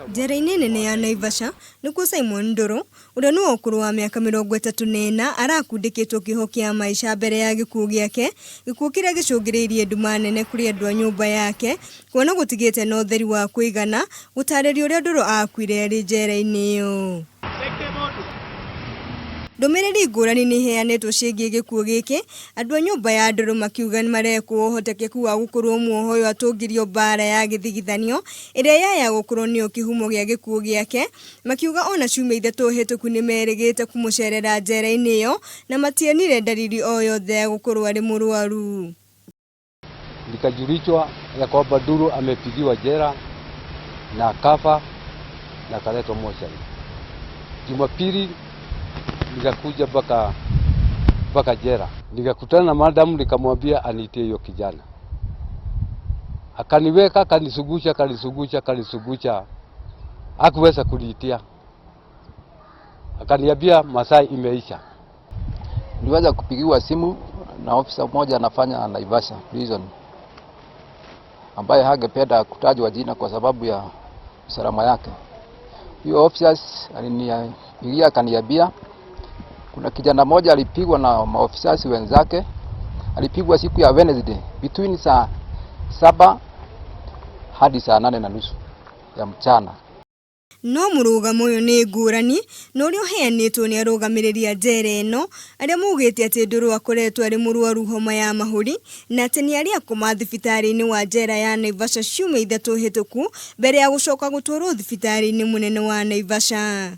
Njera-inĩ nene ya Naivasha nĩkuo Simon Ndũrũ ũrĩa nĩ ũkũrũ wa mĩaka 34 arakundĩkĩtwo kĩoho kĩa maisha mbere ya gĩkuũ gĩake, gĩkuũ kĩrĩa gĩcũngĩrĩirie nduma nene kũrĩ andũ a nyũmba yake, kuona gũtigĩte na ũtheri wa kũigana gũtarĩria ũrĩa Ndũrũ akuire arĩ njera-inĩ ĩyo. Ndũmĩrĩri ngũrani nĩ iheanĩtwo ciĩgiĩ gĩkuũ gĩkĩ, andũ a nyũmba ya Ndũrũ makiuga nĩmarekwo ũhotekeku wa gũkorwo muoho ũyũ atũngirio mbara ya gĩthigithanio ĩrĩa yaya gũkorwo nĩyo kĩhumo gĩa gĩkuũ gĩake, makiuga ona ciumia ithatũ hĩtũku nĩmerĩgĩte kũmũcerera njera-inĩ ĩyo na mationire dalili o yothe ya gũkorwo arĩ mũrwaru. Nikajulishwa ya kwamba Ndũrũ amepigiwa jela na akafa na akaletwa mochari. Jumapili nikakuja mpaka jela, nikakutana na madamu, nikamwambia anitie hiyo kijana, akaniweka akanisugusha, hakuweza kuniitia, akaniambia masaa imeisha. Niliweza kupigiwa simu na ofisa mmoja anafanya Naivasha prison, ambaye hangependa kutajwa jina kwa sababu ya usalama yake. Huyo officers alinipigia akaniambia kuna kijana moja alipigwa na maofisasi wenzake, alipigwa siku ya Wednesday between saa 7 hadi saa 8:30 ya mchana. No mũrũgamo ũyũ nĩ ngũrani na ũrĩa ũheanĩtwo nĩ arũgamĩrĩri a njera ĩno arĩa maugĩte atĩ Ndũrũ akoretwo arĩ mũrwaru homa ya mahũri na atĩ nĩ arĩ akoma thibitarĩ-inĩ wa njera ya Naivasha ciumia ithatũ hĩtũku mbere ya gũcoka gũtwarwo thibitarĩ-inĩ mũnene wa Naivasha.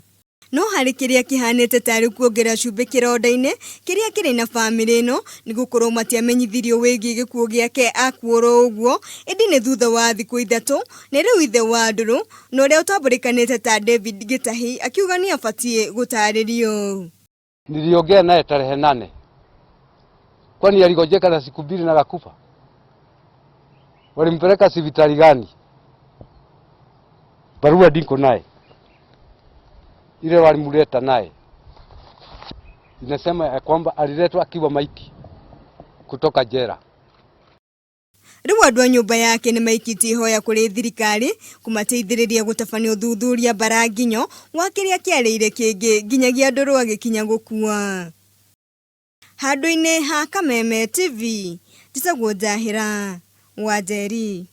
No harĩ kĩrĩa kĩhanĩte tarĩ kuongerera cumbĩ kĩronda-inĩ kĩrĩa kĩrĩ na bamĩrĩ ĩno nĩ gũkorwo matiamenyithirio wĩgiĩ gĩkuũ gĩake akuorwo ũguo, ĩndĩ nĩ thutha wa thikũ ithatũ nĩ rĩu ithe wa Ndũrũ na ũrĩa ũtambũrĩkanĩte ta David Gĩtahi akiuga nĩ abatiĩ gũtarĩrio. Niliongea naye tarehe 8, kwani aligojeka na siku 2 na akakufa? Walimpeleka hospitali gani? Barua ndiko naye, ile walimuleta naye inasema ya kwamba aliletwa akiwa maiti kutoka jela. Rĩu andũ a nyũmba yake nĩ maikitie ihoya kũrĩ thirikari kũmateithĩrĩria gũtabania ũthuthuria mbaranginyo wa kĩrĩa kĩarĩire kĩngĩ nginyagia Ndũrũ agĩkinya gũkua. Handũ-inĩ ha Kameme TV, njĩtagwo Njahĩra Wanjeri.